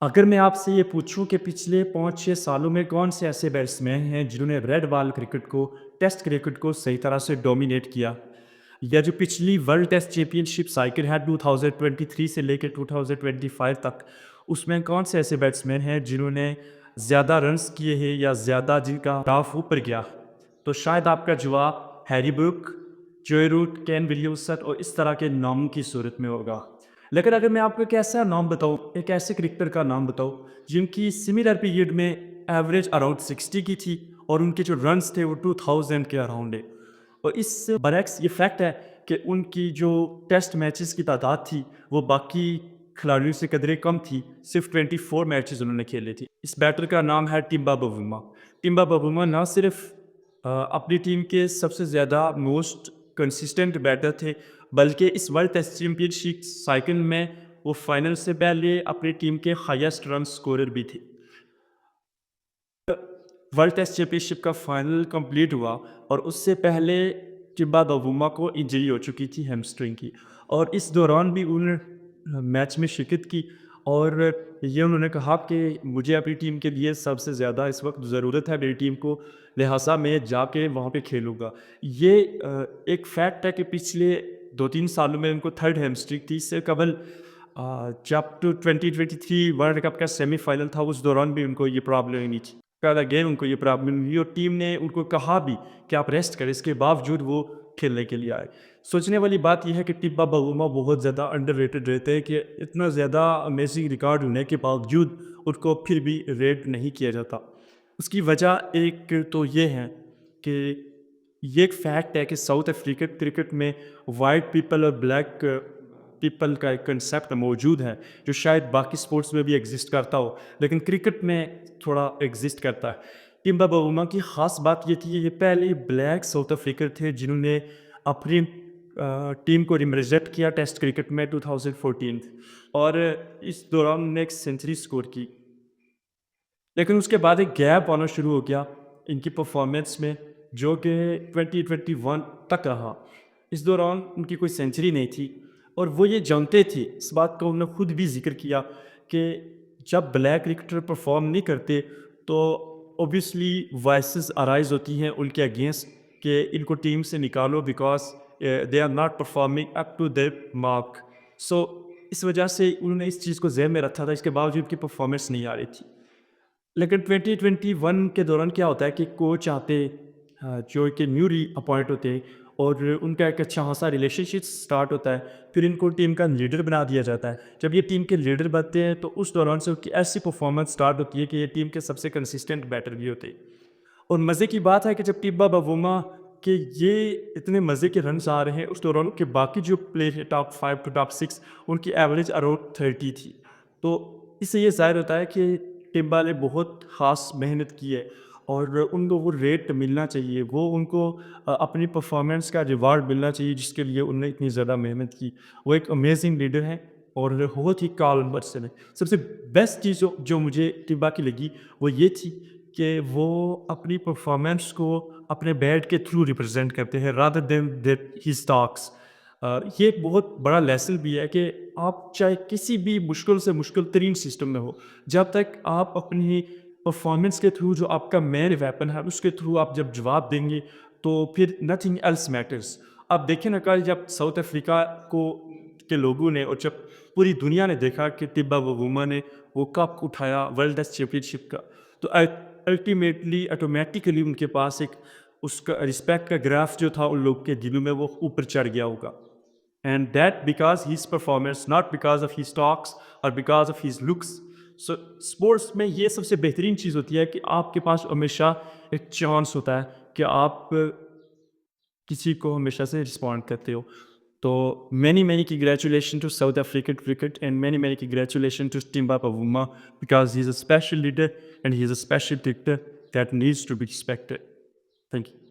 अगर मैं आपसे ये पूछूं कि पिछले 5-6 सालों में कौन से ऐसे बैट्समैन हैं जिन्होंने रेड बॉल क्रिकेट को टेस्ट क्रिकेट को सही तरह से डोमिनेट किया या जो पिछली वर्ल्ड टेस्ट चैंपियनशिप साइकिल है 2023 से लेकर 2025 तक उसमें कौन से ऐसे बैट्समैन हैं जिन्होंने ज़्यादा रन्स किए हैं या ज़्यादा जिनका टाफ ऊपर गया। तो शायद आपका जवाब हैरी ब्रूक, जोए रूट, केन विलियमसन और इस तरह के नामों की सूरत में होगा। लेकिन अगर मैं आपको एक ऐसा नाम बताऊँ, एक ऐसे क्रिकेटर का नाम बताऊँ, जिनकी सिमिलर पीरियड में एवरेज अराउंड 60 की थी और उनके जो रन्स थे वो 2000 के अराउंड है। और इस बरअक्स ये फैक्ट है कि उनकी जो टेस्ट मैचेस की तादाद थी, वो बाकी खिलाड़ियों से कदरे कम थी, सिर्फ़ 24 मैचेस उन्होंने खेले थे। इस बैटर का नाम है टिम्बा बवुमा। टिम्बा बवुमा ना सिर्फ़ अपनी टीम के सबसे ज़्यादा मोस्ट कंसिस्टेंट बैटर थे, बल्कि इस वर्ल्ड टेस्ट चैंपियनशिप साइकिल में वो फाइनल से पहले अपनी टीम के हाईएस्ट रन स्कोरर भी थे। वर्ल्ड टेस्ट चैंपियनशिप का फाइनल कंप्लीट हुआ और उससे पहले टिम्बा बवुमा को इंजरी हो चुकी थी हैमस्ट्रिंग की और इस दौरान भी उन्होंने मैच में शिरकत की और ये उन्होंने कहा कि मुझे अपनी टीम के लिए सबसे ज़्यादा इस वक्त ज़रूरत है मेरी टीम को, लिहाजा मैं जाके वहाँ पे खेलूँगा। ये एक फैक्ट है कि पिछले 2-3 सालों में उनको थर्ड हैमस्ट्रिंग थी। इससे कबल जब 2023 वर्ल्ड कप का सेमीफाइनल था उस दौरान भी उनको ये प्रॉब्लम नहीं थी। कल अगेन उनको ये प्रॉब्लम हुई और टीम ने उनको कहा भी कि आप रेस्ट करें, इसके बावजूद वो खेलने के लिए आए। सोचने वाली बात ये है कि टिब्बा बवुमा बहुत ज़्यादा अंडररेटेड रहते हैं कि इतना ज़्यादा अमेजिंग रिकॉर्ड होने के बावजूद उनको फिर भी रेट नहीं किया जाता। उसकी वजह एक तो ये है कि ये एक फैक्ट है कि साउथ अफ्रीकन क्रिकेट में वाइट पीपल और ब्लैक पीपल का एक कंसेप्ट मौजूद है, जो शायद बाकी स्पोर्ट्स में भी एग्जिस्ट करता हो, लेकिन क्रिकेट में थोड़ा एग्जिस्ट करता है। टिम्बा बवुमा की ख़ास बात ये थी कि ये पहले ब्लैक साउथ अफ्रीकन थे जिन्होंने अपनी टीम को रिप्रेजेंट किया टेस्ट क्रिकेट में 2014 और इस दौरान उन्होंने एक सेंचुरी स्कोर की। लेकिन उसके बाद एक गैप आना शुरू हो गया इनकी परफॉर्मेंस में, जो कि 2021 तक रहा। इस दौरान उनकी कोई सेंचुरी नहीं थी और वो ये जानते थे, इस बात का उन्होंने खुद भी ज़िक्र किया कि जब ब्लैक क्रिकेटर परफॉर्म नहीं करते तो ऑब्वियसली वॉइसेस अराइज़ होती हैं उनके अगेंस्ट कि इनको टीम से निकालो because they are not performing up to their mark. So इस वजह से उन्होंने इस चीज़ को ज़हन में रखा था, इसके बावजूद उनकी परफॉर्मेंस नहीं आ रही थी। लेकिन 2021 के दौरान क्या होता है कि कोच आते जो कि न्यूली अपॉइंट होते हैं और उनका एक अच्छा खासा रिलेशनशिप स्टार्ट होता है। फिर इनको टीम का लीडर बना दिया जाता है। जब ये टीम के लीडर बनते हैं तो उस दौरान से उनकी ऐसी परफॉर्मेंस स्टार्ट होती है कि ये टीम के सबसे कंसिस्टेंट बैटर भी होते हैं। और मज़े की बात है कि जब टिब्बा बवुमा के ये इतने मज़े के रन्स आ रहे हैं, उस दौरान के बाकी जो प्लेयर हैं टॉप 5 टू टॉप 6 उनकी एवरेज अराउंड 30 थी। तो इससे ये ज़ाहिर होता है कि टिब्बा ने बहुत ख़ास मेहनत की है और उनको वो रेट मिलना चाहिए। वो उनको अपनी परफ़ॉर्मेंस का रिवार्ड मिलना चाहिए जिसके लिए उन्होंने इतनी ज़्यादा मेहनत की। वो एक अमेज़िंग लीडर हैं और बहुत ही काल्म पर्सन है। सबसे बेस्ट चीज़ जो जो मुझे टिब्बा की लगी वो ये थी कि वो अपनी परफॉर्मेंस को अपने बैट के थ्रू रिप्रेजेंट करते हैं rather than that his talks. ये एक बहुत बड़ा लेसन भी है कि आप चाहे किसी भी मुश्किल से मुश्किल तरीन सिस्टम में हो, जब तक आप अपनी परफॉर्मेंस के थ्रू जो आपका मेन वेपन है उसके थ्रू आप जब जवाब देंगे तो फिर नथिंग एल्स मैटर्स। आप देखें ना कल जब साउथ अफ्रीका को के लोगों ने और जब पूरी दुनिया ने देखा कि टिब्बा वुमा ने वो कप उठाया वर्ल्ड टेस्ट चैंपियनशिप का, तो अल्टीमेटली ऑटोमेटिकली उनके पास एक उसका रिस्पेक्ट का ग्राफ जो था उन लोग के दिलों में वो ऊपर चढ़ गया होगा। And that because his performance not because of his talks और because of his looks. So sports में ये सबसे बेहतरीन चीज़ होती है कि आपके पास हमेशा एक चांस होता है कि आप किसी को हमेशा से रिस्पॉन्ड करते हो। तो many many congratulations to South African cricket and many congratulations to Timba Pavuma because he's a special leader and he's a special cricketer that needs to be respected. Thank you.